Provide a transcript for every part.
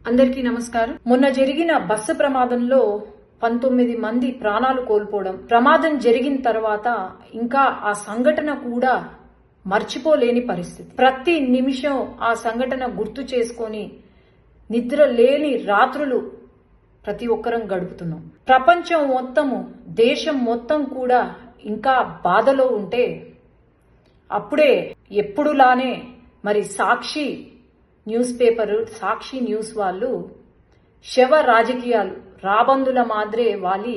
అందరికీ నమస్కారం. మొన్న జరిగిన బస్సు ప్రమాదంలో 19 మంది ప్రాణాలు కోల్పోవడం, ప్రమాదం జరిగిన తర్వాత ఇంకా ఆ సంఘటన కూడా మర్చిపోలేని పరిస్థితి. ప్రతి నిమిషం ఆ సంఘటన గుర్తు చేసుకొని నిద్ర లేని రాత్రులు ప్రతి ఒక్కరం గడుపుతున్నాం. ప్రపంచం మొత్తము, దేశం మొత్తం కూడా ఇంకా బాధలో ఉంటే అప్పుడే ఎప్పుడులానే మరి సాక్షి న్యూస్ పేపర్, సాక్షి న్యూస్ వాళ్ళు శవ రాజకీయాలు, రాబందుల మాదిరే వాలి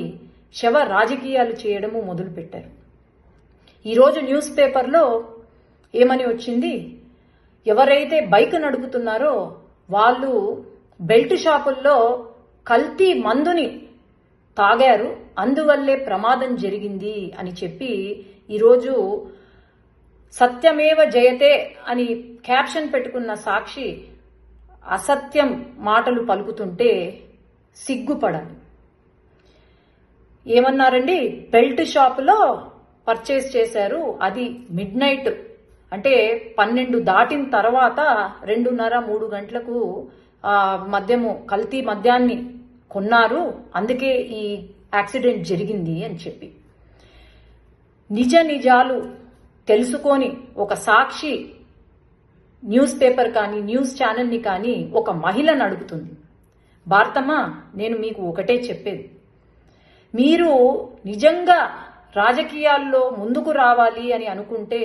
శవ రాజకీయాలు చేయడము మొదలుపెట్టారు. ఈరోజు న్యూస్ పేపర్లో ఏమని వచ్చింది, ఎవరైతే బైక్ నడుపుతున్నారో వాళ్ళు బెల్ట్ షాపుల్లో కల్తీ మందుని తాగారు, అందువల్లే ప్రమాదం జరిగింది అని చెప్పి ఈరోజు సత్యమేవ జయతే అని క్యాప్షన్ పెట్టుకున్న సాక్షి అసత్యం మాటలు పలుకుతుంటే సిగ్గుపడాలి. ఏమన్నారండి, బెల్ట్ షాపులో పర్చేస్ చేశారు, అది మిడ్ నైట్ అంటే 12 దాటిన తర్వాత 2:30-3 గంటలకు మద్యము, కల్తీ మద్యాన్ని కొన్నారు, అందుకే ఈ యాక్సిడెంట్ జరిగింది అని చెప్పి నిజ నిజాలు తెలుసుకొని ఒక సాక్షి న్యూస్ పేపర్ కానీ న్యూస్ ఛానల్ని కానీ ఒక మహిళను అడుగుతుంది, భారతమ్మ నేను మీకు ఒకటే చెప్పేది, మీరు నిజంగా రాజకీయాల్లో ముందుకు రావాలి అని అనుకుంటే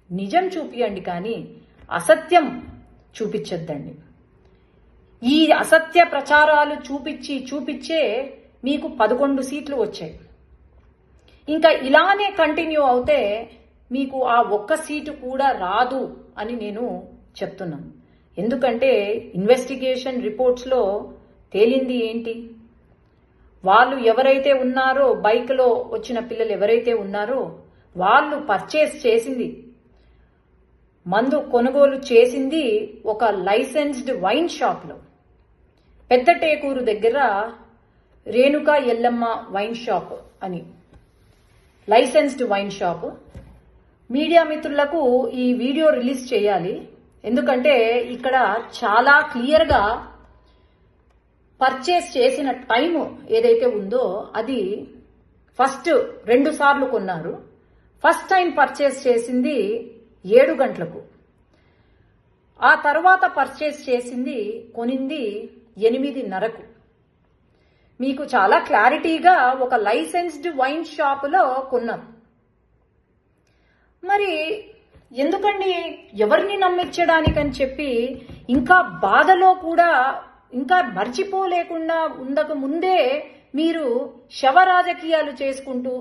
నిజం చూపియండి, కానీ అసత్యం చూపించొద్దండి. ఈ అసత్య ప్రచారాలు చూపించే మీకు 11 సీట్లు వచ్చాయి. ఇంకా ఇలానే కంటిన్యూ అవుతే మీకు ఆ ఒక్క సీటు కూడా రాదు అని నేను చెప్తున్నాను. ఎందుకంటే ఇన్వెస్టిగేషన్ రిపోర్ట్స్లో తేలింది ఏంటి, వాళ్ళు ఎవరైతే ఉన్నారో, బైక్లో వచ్చిన పిల్లలు ఎవరైతే ఉన్నారో వాళ్ళు పర్చేస్ చేసింది, మందు కొనుగోలు చేసింది ఒక లైసెన్స్డ్ వైన్ షాప్లో, పెద్ద టేకూరు దగ్గర రేణుకా ఎల్లమ్మ వైన్ షాప్ అని లైసెన్స్డ్ వైన్ షాప్. మీడియా మిత్రులకు ఈ వీడియో రిలీజ్ చేయాలి, ఎందుకంటే ఇక్కడ చాలా క్లియర్గా పర్చేస్ చేసిన టైం ఏదైతే ఉందో అది ఫస్ట్ 2 సార్లు కొన్నారు. ఫస్ట్ టైం పర్చేస్ చేసింది 7 గంటలకు, ఆ తర్వాత పర్చేస్ చేసింది కొనింది 8:30కు. మీకు చాలా క్లారిటీగా ఒక లైసెన్స్డ్ వైన్ షాపులో కొన్నాం. మరి ఎందుకండి ఎవరిని నమ్మించడానికని చెప్పి ఇంకా బాధలో కూడా ఇంకా మర్చిపోలేకుండా ఉండక ముందే మీరు శవ రాజకీయాలు చేసుకుంటూ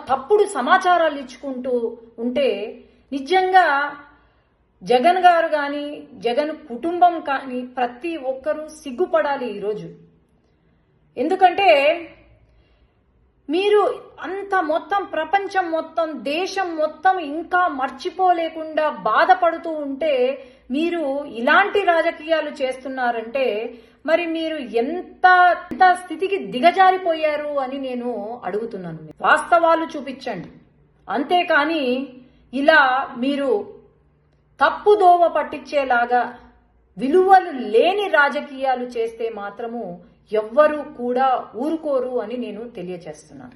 తప్పుడు సమాచారాలు ఇచ్చుకుంటూ ఉంటే నిజంగా జగన్ గారు కానీ జగన్ కుటుంబం కానీ ప్రతి ఒక్కరూ సిగ్గుపడాలి ఈరోజు. ఎందుకంటే మీరు అంత మొత్తం ప్రపంచం మొత్తం, దేశం మొత్తం ఇంకా మర్చిపోలేకుండా బాధపడుతూ ఉంటే మీరు ఇలాంటి రాజకీయాలు చేస్తున్నారంటే మరి మీరు ఎంత స్థితికి దిగజారిపోయారు అని నేను అడుగుతున్నాను. వాస్తవాలు చూపించండి, అంతేకాని ఇలా మీరు తప్పుదోవ పట్టించేలాగా విలువలు లేని రాజకీయాలు చేస్తే మాత్రము ఎవ్వరూ కూడా ఊరుకోరు అని నేను తెలియజేస్తున్నాను.